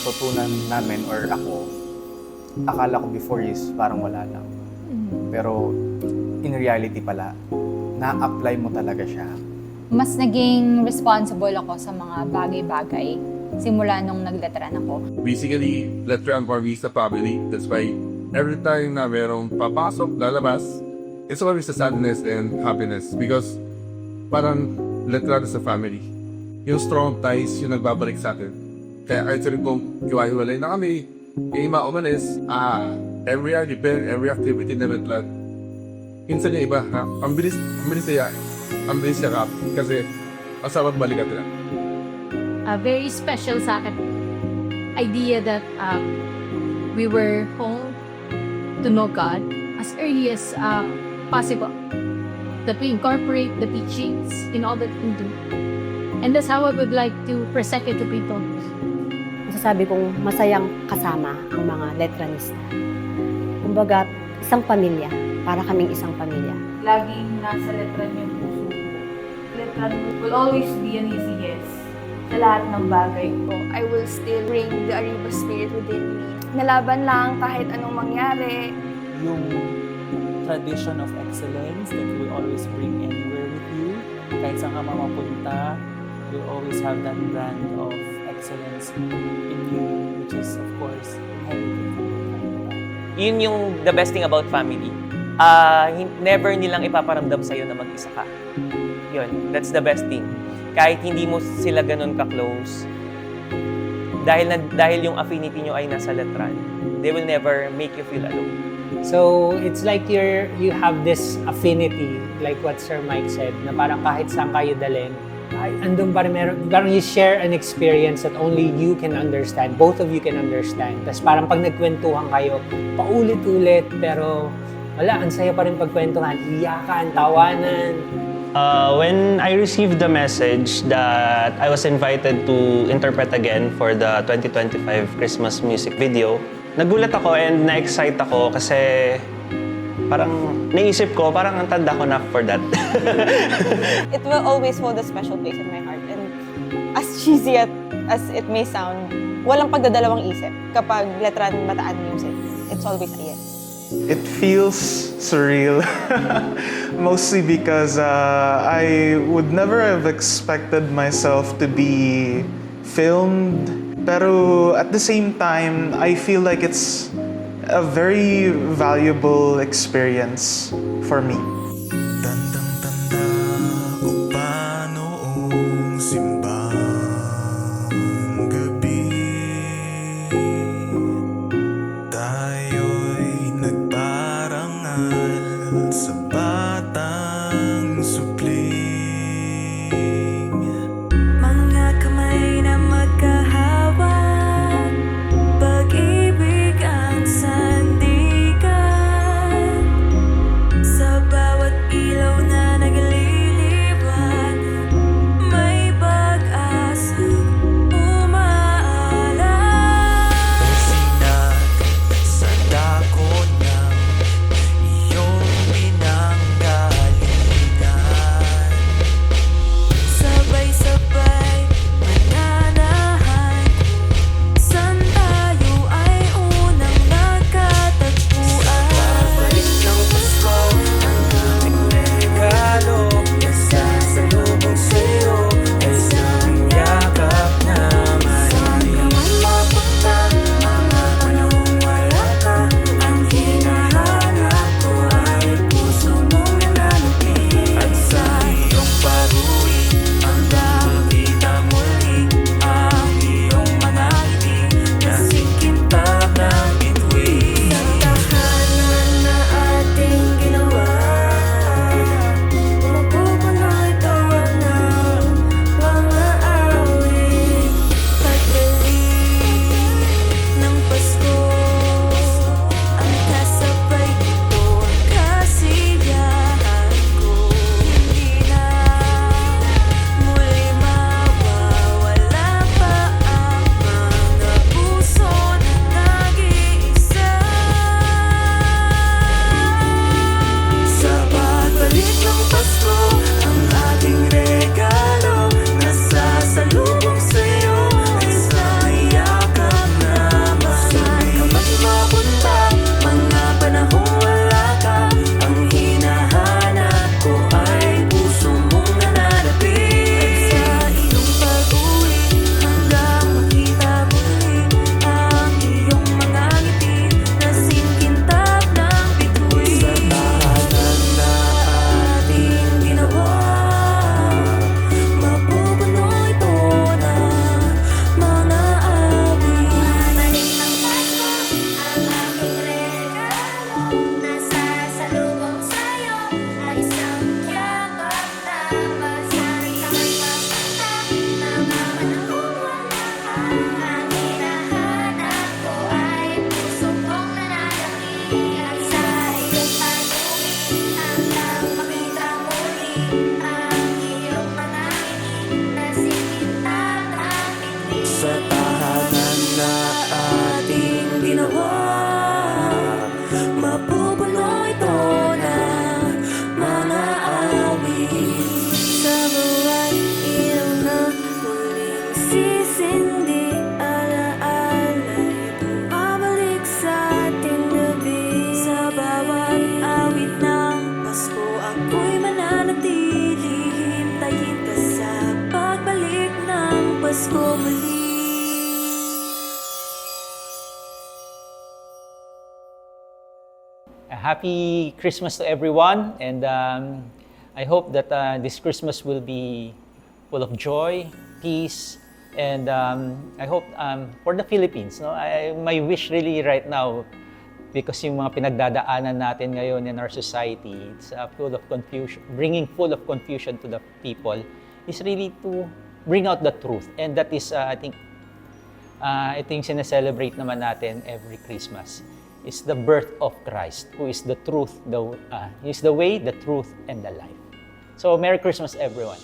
natutunan namin or ako, akala ko before is parang wala lang. Pero in reality pala, na-apply mo talaga siya. Mas naging responsible ako sa mga bagay-bagay simula nung nagletran ako. Basically, Letran for me sa family. That's why every time na merong papasok, lalabas, it's always a sadness and happiness because parang Letran sa family. Yung strong ties yung nagbabalik sa atin. Kaya kahit sa rin kung kiwahiwalay na kami, umalis, every every activity na Letran. Minsan yung iba, ang bilis niya, kasi masarap balikan nila. Very special sa akin idea that we were home to know God as early as possible. That we incorporate the teachings in all that we do. And that's how I would like to present it to people. Masasabi kong masayang kasama ang mga letranista. Kumbaga, isang pamilya. Para kaming isang pamilya. Laging nasa letran yung puso ko. Letran will always be an easy yes sa lahat ng bagay ko. I will still bring the Arriba spirit within me. Nalaban lang kahit anong mangyari. Yung tradition of excellence that will always bring anywhere with you. Kahit saan ka mapunta, you'll always have that brand of excellence in you, which is, of course, inherited from your family. Yun yung the best thing about family. Never nilang ipaparamdam sa'yo na mag-isa ka. Yun, that's the best thing. Kahit hindi mo sila ganun ka-close, dahil yung affinity nyo ay nasa letran, they will never make you feel alone. So, it's like you have this affinity, like what Sir Mike said, na parang kahit saan kayo dalhin, andun pa rin parang you share an experience that only you can understand, both of you can understand. Tapos parang pag nagkwentuhan kayo, paulit-ulit, pero wala, ang saya pa rin pagkwentuhan, iyakan, tawanan. When I received the message that I was invited to interpret again for the 2025 Christmas music video, nagulat ako and na-excite ako kasi parang naisip ko, parang ang tanda ko na for that. It will always hold a special place in my heart. And as cheesy as it may sound, walang pagdadalawang isip kapag Letran Bataan music. It's always a yes. It feels surreal, mostly because I would never have expected myself to be filmed. Pero at the same time, I feel like it's a very valuable experience for me. Sa bawat A happy Christmas to everyone, and I hope that this Christmas will be full of joy, peace, and I hope for the Philippines, no, my wish really right now, because yung mga pinagdadaanan natin ngayon in our society, it's full of confusion, bringing full of confusion to the people, is really to bring out the truth, and that is, I think sineselebrate naman natin every Christmas. Is the birth of Christ, who is the truth, is the way, the truth, and the life. So, Merry Christmas, everyone.